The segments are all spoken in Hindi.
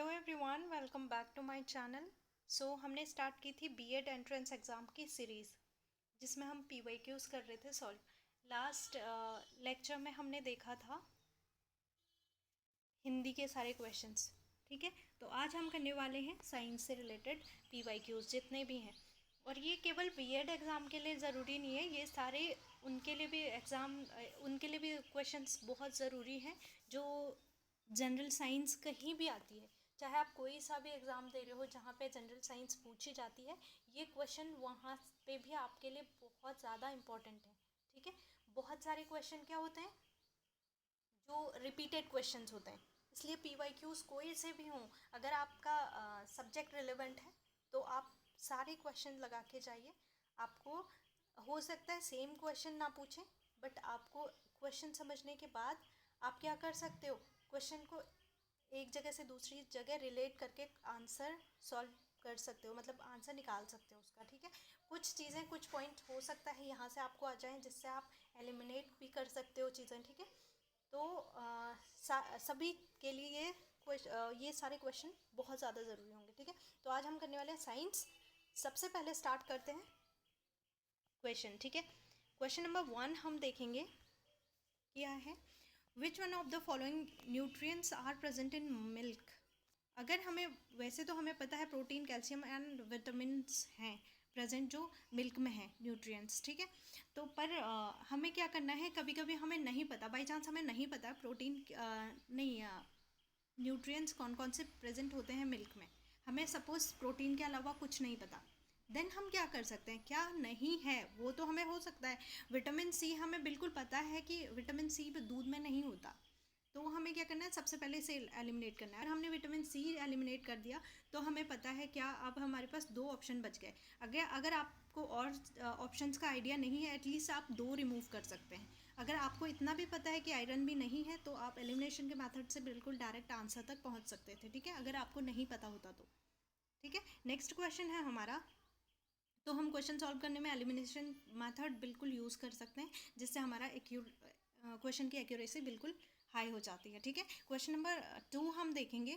Hello everyone, welcome back to my channel. हमने स्टार्ट की थी बीएड एंट्रेंस एग्ज़ाम की सीरीज़, जिसमें हम पीवाईक्यूज़ कर रहे थे सॉल्व। लास्ट लेक्चर में हमने देखा था हिंदी के सारे क्वेश्चंस। ठीक है, तो आज हम करने वाले हैं साइंस से रिलेटेड पीवाईक्यूज़ जितने भी हैं। और ये केवल बीएड एग्ज़ाम के लिए ज़रूरी नहीं है, ये सारे उनके लिए भी उनके लिए भी क्वेश्चंस बहुत ज़रूरी हैं जो जनरल साइंस कहीं भी आती है। चाहे आप कोई सा भी एग्ज़ाम दे रहे हो जहाँ पे जनरल साइंस पूछी जाती है, ये क्वेश्चन वहाँ पे भी आपके लिए बहुत ज़्यादा इम्पोर्टेंट है। ठीक है, बहुत सारे क्वेश्चन क्या होते हैं जो रिपीटेड क्वेश्चंस होते हैं, इसलिए पीवाईक्यूज़ कोई से भी हों, अगर आपका सब्जेक्ट रिलेवेंट है तो आप सारे क्वेश्चन लगा के जाइए। आपको हो सकता है सेम क्वेश्चन ना पूछें, बट आपको क्वेश्चन समझने के बाद आप क्या कर सकते हो, क्वेश्चन को एक जगह से दूसरी जगह रिलेट करके आंसर सॉल्व कर सकते हो, मतलब आंसर निकाल सकते हो उसका। ठीक है, कुछ चीज़ें कुछ पॉइंट हो सकता है यहाँ से आपको आ जाएं जिससे आप एलिमिनेट भी कर सकते हो चीज़ें। ठीक है, तो सभी के लिए ये सारे क्वेश्चन बहुत ज़्यादा ज़रूरी होंगे। ठीक है, तो आज हम करने वाले हैं साइंस। सबसे पहले स्टार्ट करते हैं क्वेश्चन। ठीक है, क्वेश्चन नंबर 1 हम देखेंगे क्या है। Which one of the following nutrients are present in milk. अगर हमें, वैसे तो हमें पता है प्रोटीन, कैल्शियम एंड विटामिन्स हैं प्रेजेंट जो मिल्क में है, न्यूट्रिएंट्स। ठीक है, तो पर हमें क्या करना है, कभी कभी हमें नहीं पता, बाई चांस हमें नहीं पता प्रोटीन नहीं न्यूट्रिएंट्स कौन कौन से प्रेजेंट होते हैं मिल्क में, हमें सपोज़ प्रोटीन के अलावा कुछ नहीं पता। देन हम क्या कर सकते हैं, क्या नहीं है वो तो हमें हो सकता है। विटामिन सी हमें बिल्कुल पता है कि विटामिन सी दूध में नहीं होता, तो हमें क्या करना है, सबसे पहले इसे एलिमिनेट करना है। अगर हमने विटामिन सी एलिमिनेट कर दिया तो हमें पता है क्या, अब हमारे पास 2 ऑप्शन बच गए। अगर आपको और ऑप्शंस का आइडिया नहीं है, एटलीस्ट आप 2 रिमूव कर सकते हैं। अगर आपको इतना भी पता है कि आयरन भी नहीं है तो आप एलिमिनेशन के मेथड से बिल्कुल डायरेक्ट आंसर तक पहुंच सकते थे। ठीक है, अगर आपको नहीं पता होता तो। ठीक है, नेक्स्ट क्वेश्चन है हमारा। तो हम क्वेश्चन सॉल्व करने में एलिमिनेशन मेथड बिल्कुल यूज़ कर सकते हैं, जिससे हमारा क्वेश्चन की एक्यूरेसी बिल्कुल हाई हो जाती है। ठीक है, क्वेश्चन नंबर 2 हम देखेंगे।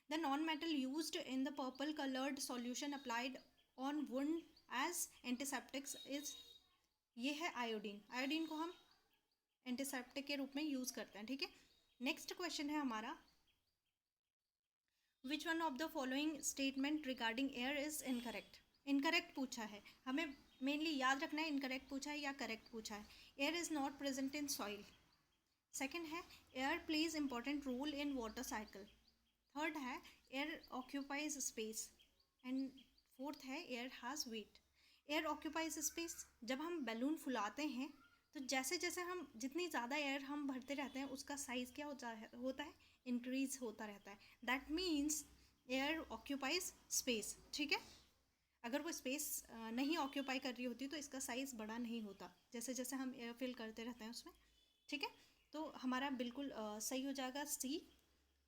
The non metal used in the purple coloured solution applied on wound as antiseptics is, ये है आयोडीन। आयोडीन को हम एंटीसेप्टिक के रूप में यूज़ करते हैं। ठीक है, नेक्स्ट क्वेश्चन है हमारा। Which one of the following statement regarding air is incorrect. Incorrect पूछा है, हमें मेनली याद रखना है इनकरेक्ट पूछा है या करेक्ट पूछा है। Air is not present in soil. Second है air plays important role in water cycle. Third है air occupies space. And fourth है air has weight. Air occupies space, जब हम बैलून फुलाते हैं तो जैसे जैसे हम जितनी ज़्यादा एयर हम भरते रहते हैं उसका साइज़ क्या होता है, इंक्रीज होता रहता है। That means air occupies space. ठीक है, अगर वो स्पेस नहीं ऑक्यूपाई कर रही होती तो इसका साइज़ बड़ा नहीं होता, जैसे जैसे हम एयर फिल करते रहते हैं उसमें। ठीक है, तो हमारा बिल्कुल सही हो जाएगा सी।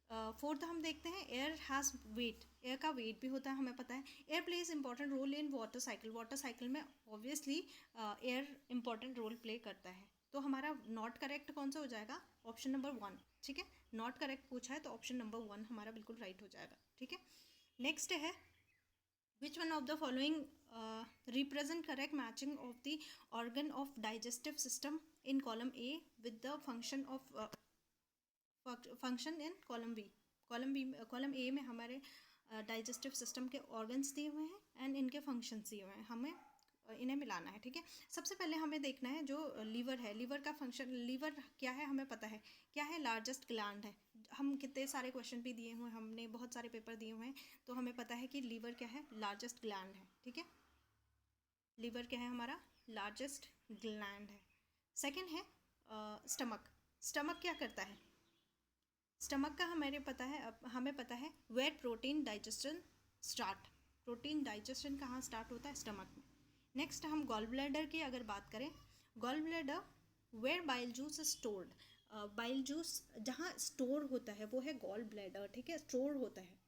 फोर्थ हम देखते हैं एयर हैज़ वेट। एयर का वेट भी होता है, हमें पता है। Air plays important role in water cycle. Water cycle में obviously air important role play करता है। तो हमारा नॉट करेक्ट कौन सा हो जाएगा, ऑप्शन नंबर 1। ठीक है, नॉट करेक्ट पूछा है तो ऑप्शन नंबर 1 हमारा बिल्कुल राइट हो जाएगा। ठीक है, नेक्स्ट है which one of the following represent correct matching of the organ of digestive system in column A with the function of function in column B. Column A में हमारे डाइजेस्टिव सिस्टम के ऑर्गन्स दिए हुए हैं एंड इनके फंक्शंस दिए हुए हैं, हमें इन्हें मिलाना है। ठीक है, सबसे पहले हमें देखना है जो लीवर है, लीवर का फंक्शन। लीवर क्या है हमें पता है, क्या है, लार्जेस्ट ग्लैंड है। हम कितने सारे क्वेश्चन भी दिए हुए हैं, हमने बहुत सारे पेपर दिए हुए हैं, तो हमें पता है कि लीवर क्या है, लार्जेस्ट ग्लैंड है। ठीक है, लीवर क्या है हमारा, लार्जेस्ट ग्लैंड है। सेकेंड है स्टमक। स्टमक क्या करता है, स्टमक का हमें पता है where protein digestion start. Protein digestion कहाँ स्टार्ट होता है, स्टमक में। नेक्स्ट हम गॉल ब्लैडर की अगर बात करें, gall bladder where bile juice stored. Bile juice जहाँ स्टोर होता है वो है गॉल ब्लैडर। ठीक है, स्टोर होता है।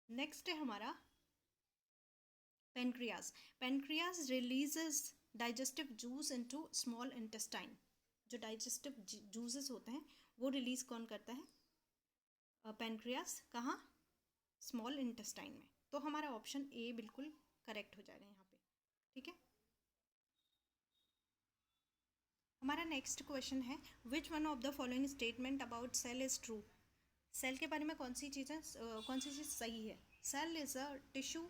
नेक्स्ट है हमारा pancreas. Pancreas releases digestive juice into small intestine. जो डाइजेस्टिव जूसेस होते हैं वो रिलीज कौन करता है, पेनक्रियास कहाँ, स्मॉल इंटेस्टाइन में। तो हमारा ऑप्शन ए बिल्कुल करेक्ट हो जाएगा यहाँ पे, ठीक है। हमारा नेक्स्ट क्वेश्चन है, which one of the following statement about cell is true. Cell के बारे में कौन सी चीज़ सही है। Cell is a tissue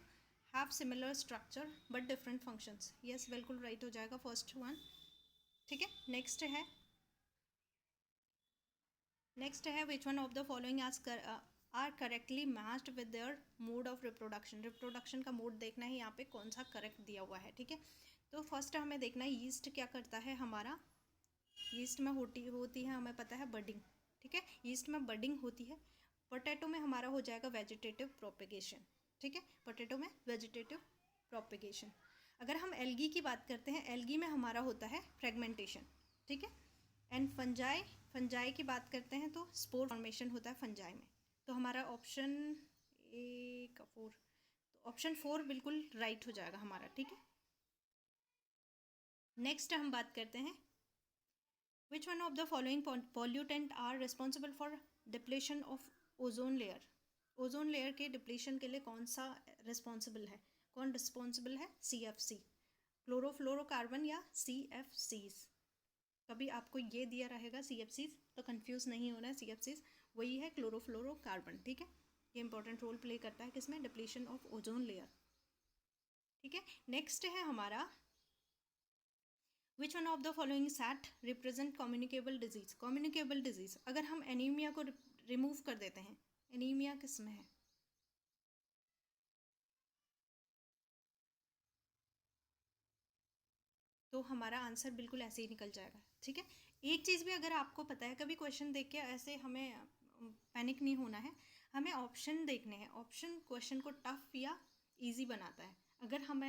have similar structure but different functions. Yes, बिल्कुल राइट हो जाएगा फर्स्ट वन, ठीक है। नेक्स्ट है which one of the following are correctly matched with their mode of reproduction. Reproduction का मोड देखना है यहाँ पे कौन सा करेक्ट दिया हुआ है, ठीक है। तो फर्स्ट हमें देखना है यीस्ट क्या करता है हमारा। यीस्ट में होती है हमें पता है बडिंग, ठीक है। यीस्ट में बडिंग होती है। पोटैटो में हमारा हो जाएगा वेजिटेटिव प्रोपेगेशन, ठीक है। पोटैटो में वेजिटेटिव प्रोपेगेशन। अगर हम एल्गी की बात करते हैं, एल्गी में हमारा होता है फ्रेगमेंटेशन, ठीक है। एंड फंजाई की बात करते हैं तो स्पोर फॉर्मेशन होता है फंजाई में। तो हमारा ऑप्शन ए का 4, तो ऑप्शन 4 बिल्कुल राइट हो जाएगा हमारा, ठीक है। नेक्स्ट हम बात करते हैं, which one of the following pollutant are responsible for depletion of ozone layer. Ozone layer के डिप्लेशन के लिए कौन सा रिस्पॉन्सिबल है, कौन रिस्पॉन्सिबल है। CFC, क्लोरोफ्लोरोकार्बन या CFCs। कभी आपको ये दिया रहेगा CFCs तो कंफ्यूज नहीं होना है, CFCs वही है क्लोरोफ्लोरोकार्बन, ठीक है। ये इंपॉर्टेंट रोल प्ले करता है किसमें, डिप्लीशन ऑफ ओजोन लेयर, ठीक है। नेक्स्ट है हमारा, which one of the following set represent communicable disease. Communicable disease, अगर हम एनीमिया को रिमूव कर देते हैं, एनीमिया किस में है, तो हमारा आंसर बिल्कुल ऐसे ही निकल जाएगा, ठीक है। एक चीज़ भी अगर आपको पता है, कभी क्वेश्चन देख के ऐसे हमें पैनिक नहीं होना है, हमें ऑप्शन देखने हैं। ऑप्शन क्वेश्चन को टफ या इजी बनाता है। अगर हम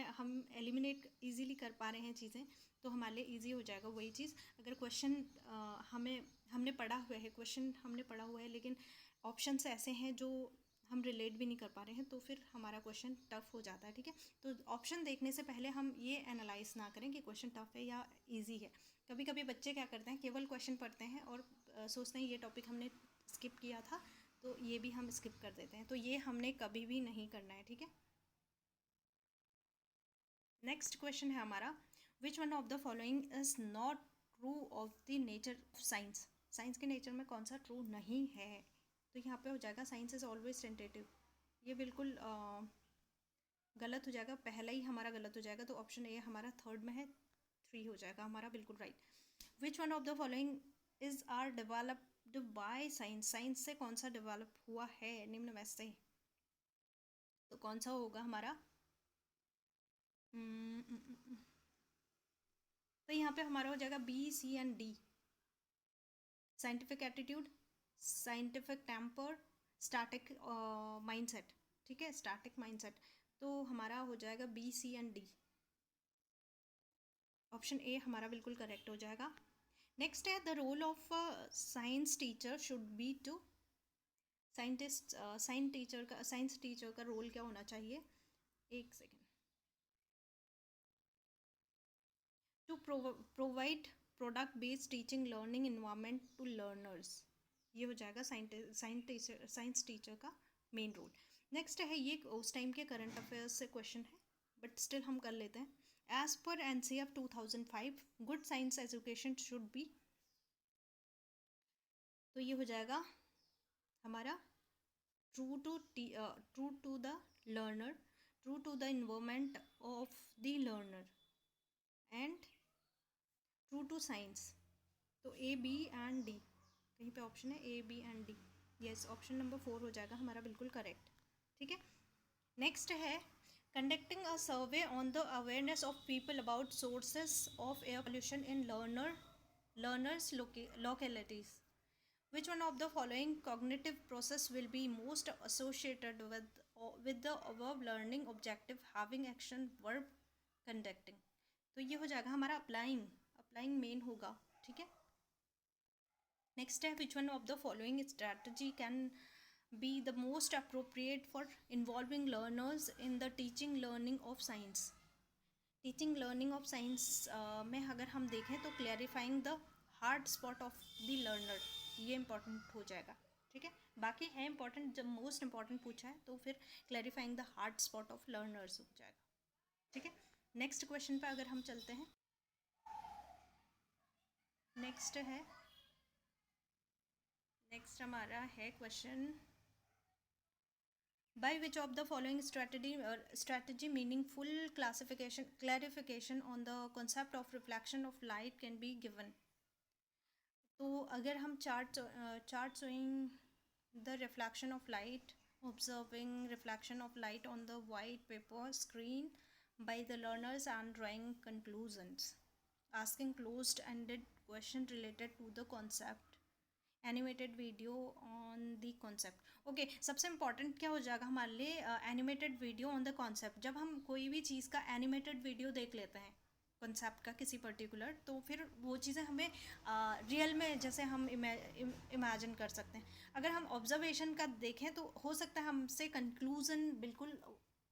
एलिमिनेट इजीली कर पा रहे हैं चीज़ें तो हमारे लिए ईजी हो जाएगा वही चीज़। अगर क्वेश्चन हमने पढ़ा हुआ है, क्वेश्चन हमने पढ़ा हुआ है लेकिन ऑप्शंस ऐसे हैं जो हम रिलेट भी नहीं कर पा रहे हैं तो फिर हमारा क्वेश्चन टफ हो जाता है, ठीक है। तो ऑप्शन देखने से पहले हम ये एनालाइज ना करें कि क्वेश्चन टफ है या इजी है। कभी कभी बच्चे क्या करते हैं, केवल क्वेश्चन पढ़ते हैं और सोचते हैं ये टॉपिक हमने स्किप किया था तो ये भी हम स्किप कर देते हैं, तो ये हमने कभी भी नहीं करना है, ठीक है। नेक्स्ट क्वेश्चन है हमारा, which one of the following is not true of the nature of science. Science के नेचर में कौन सा ट्रू नहीं है, तो यहाँ पे हो जाएगा साइंस इज ऑलवेज टेंटेटिव। ये बिल्कुल गलत हो जाएगा, पहला ही हमारा गलत हो जाएगा। तो ऑप्शन ए हमारा थर्ड में है, 3 हो जाएगा हमारा बिल्कुल right. Which one of the following is are developed by science. Science से कौन सा डेवलप हुआ है निम्न में से, तो कौन सा होगा हमारा। तो यहाँ पे हमारा हो जाएगा B, C and D। Scientific attitude, scientific temper, static mindset, ठीक है, स्टैटिक माइंडसेट। तो हमारा हो जाएगा B, C and D। Option A हमारा बिल्कुल करेक्ट हो जाएगा। नेक्स्ट है, the role of science teacher should be to. Science teacher का रोल क्या होना चाहिए, एक second. To provide product based teaching learning environment to learners. ये हो जाएगा साइंस टीचर का मेन रोल। नेक्स्ट है, ये उस टाइम के करंट अफेयर्स से क्वेश्चन है बट स्टिल हम कर लेते हैं। As per NCF 2005 good science education should be. तो ये हो जाएगा हमारा true to the learner, true to the environment of the learner and true to science. तो A, B एंड D, कहीं पे ऑप्शन है A, B and D। Yes, option number 4 हो जाएगा हमारा बिल्कुल करेक्ट, ठीक है। नेक्स्ट है, conducting a survey on the awareness of people about sources of air pollution in learners localities. Which one of the following cognitive process will be most associated with the above learning objective having action verb conducting। तो ये हो जाएगा हमारा अप्लाइंग मेन होगा, ठीक है। नेक्स्ट है, which one of the following strategy can be the most appropriate for involving learners in the teaching learning of science. Teaching learning of science में अगर हम देखें तो clarifying the hard spot of the learner, ये इंपॉर्टेंट हो जाएगा। ठीक है, बाकी है इंपॉर्टेंट, जब मोस्ट इंपॉर्टेंट पूछा है तो फिर clarifying the hard spot of learners हो जाएगा। ठीक है, नेक्स्ट क्वेश्चन पे अगर हम चलते हैं, नेक्स्ट हमारा है question, by which of the following strategy meaningful clarification on the concept of reflection of light can be given। तो अगर हम chart showing the reflection of light, observing reflection of light on the white paper screen by the learners and drawing conclusions, asking closed ended question related to the concept, animated video on the concept. Okay, सबसे इम्पॉर्टेंट क्या हो जाएगा हमारे लिए, animated video on the concept. जब हम कोई भी चीज़ का एनिमेटेड वीडियो देख लेते हैं कॉन्सेप्ट का किसी पर्टिकुलर, तो फिर वो चीज़ें हमें रियल में जैसे हम इमेजिन कर सकते हैं। अगर हम ऑब्जर्वेशन का देखें तो हो सकता है हमसे कंक्लूज़न बिल्कुल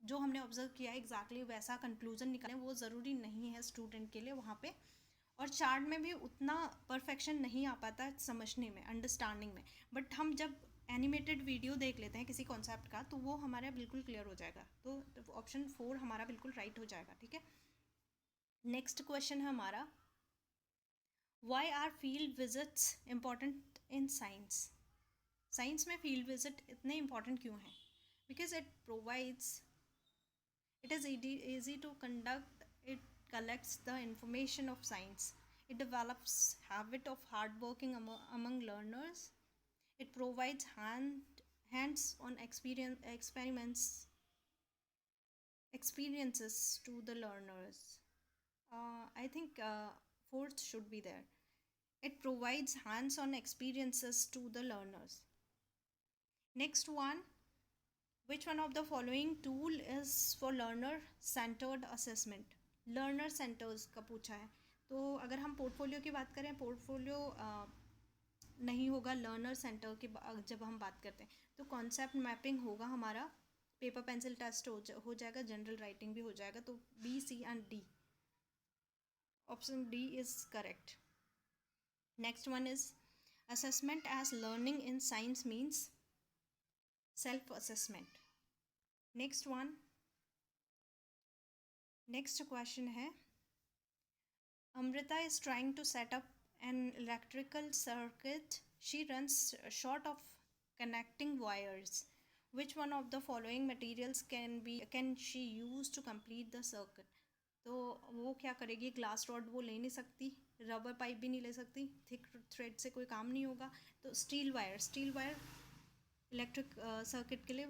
जो हमने ऑब्जर्व किया है एग्जैक्टली वैसा कंक्लूज़न निकालें, वो ज़रूरी नहीं है स्टूडेंट के लिए वहाँ पे। और चार्ट में भी उतना परफेक्शन नहीं आ पाता समझने में, अंडरस्टैंडिंग में, बट हम जब एनिमेटेड वीडियो देख लेते हैं किसी कॉन्सेप्ट का तो वो हमारा बिल्कुल क्लियर हो जाएगा। तो ऑप्शन 4 हमारा बिल्कुल राइट हो जाएगा। ठीक है, नेक्स्ट क्वेश्चन है हमारा, why are field visits important in science. Science में फील्ड विजिट इतने इम्पॉर्टेंट क्यों हैं? Because it is easy to conduct, it collects the information of science, it develops habit of hard working among learners, it provides hands on experiences to the learners. I think fourth should be there, it provides hands on experiences to the learners. Next one, which one of the following tool is for learner centered assessment? Learner centres का पूछा है, तो अगर हम पोर्टफोलियो की बात करें, पोर्टफोलियो नहीं होगा लर्नर सेंटर की जब हम बात करते हैं तो कॉन्सेप्ट मैपिंग होगा हमारा, पेपर पेंसिल टेस्ट हो जाएगा, जनरल राइटिंग भी हो जाएगा। तो B, C and D, option D is correct. Next one is assessment as learning in science means self assessment. Next question है, Amrita is trying to set up an electrical circuit, she runs short of connecting wires, which one of the following materials can she use to complete the circuit. तो वो क्या करेगी, ग्लास रॉड वो ले नहीं सकती, रबर पाइप भी नहीं ले सकती, थिक थ्रेड से कोई काम नहीं होगा, तो स्टील वायर इलेक्ट्रिक सर्किट के लिए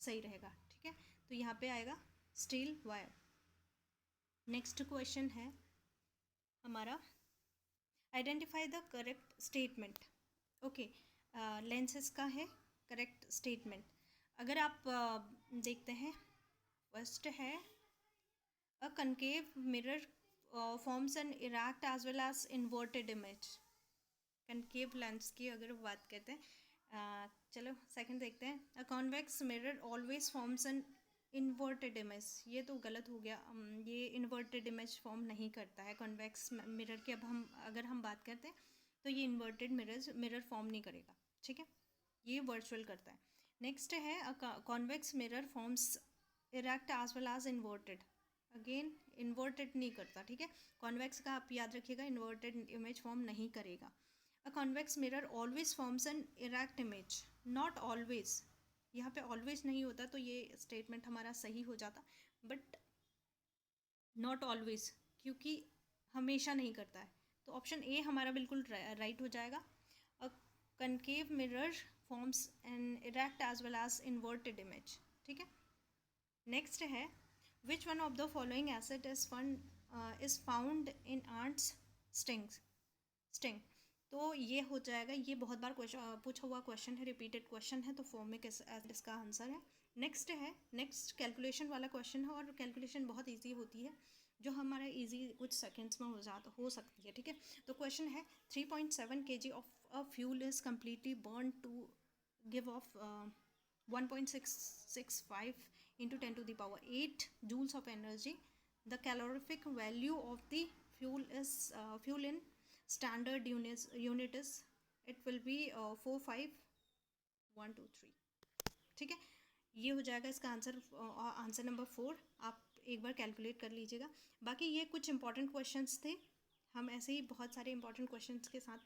सही रहेगा। ठीक है, तो यहाँ पे आएगा स्टील वायर। नेक्स्ट क्वेश्चन है हमारा, identify the correct statement. Okay, lenses का है करेक्ट स्टेटमेंट। अगर आप देखते हैं, फर्स्ट है a concave mirror forms an erect as well as inverted image. Concave lens की अगर बात करते हैं, चलो सेकंड देखते हैं, a convex mirror always forms an inverted image. ये तो गलत हो गया, ये इन्वर्टेड इमेज फॉर्म नहीं करता है कॉन्वेक्स मिरर की। अब अगर हम बात करते हैं तो ये इन्वर्टेड मिरर फॉर्म नहीं करेगा। ठीक है, ये वर्चुअल करता है। नेक्स्ट है, a convex mirror forms erect as well as inverted, again inverted नहीं करता। ठीक है, कॉन्वेक्स का आप याद रखिएगा, इन्वर्टेड इमेज फॉर्म नहीं करेगा। अ convex mirror always forms an erect image, not always, यहाँ पे ऑलवेज नहीं होता तो ये स्टेटमेंट हमारा सही हो जाता, बट नॉट ऑलवेज क्योंकि हमेशा नहीं करता है, तो ऑप्शन ए हमारा बिल्कुल राइट हो जाएगा। A concave mirror forms an erect as well as inverted image. ठीक है, नेक्स्ट है, which one of the following acid is found in ants sting. तो ये हो जाएगा, ये बहुत बार पूछा हुआ क्वेश्चन है, रिपीटेड क्वेश्चन है, तो फॉर्मिक एसिड इसका आंसर है। नेक्स्ट कैलकुलेशन वाला क्वेश्चन है, और कैलकुलेशन बहुत इजी होती है, जो हमारा इजी कुछ सेकंड्स में हो सकती है। ठीक है, तो क्वेश्चन है, 3.7 kg of a fuel is completely burn to give off 1.665 into 10 to the power 8 joules of energy. The calorific value of the fuel in standard unit is, it will be 45 1 2 3। ठीक है, ये हो जाएगा इसका आंसर नंबर 4। आप एक बार कैलकुलेट कर लीजिएगा। बाकी ये कुछ इंपॉर्टेंट क्वेश्चंस थे, हम ऐसे ही बहुत सारे इंपॉर्टेंट क्वेश्चंस के साथ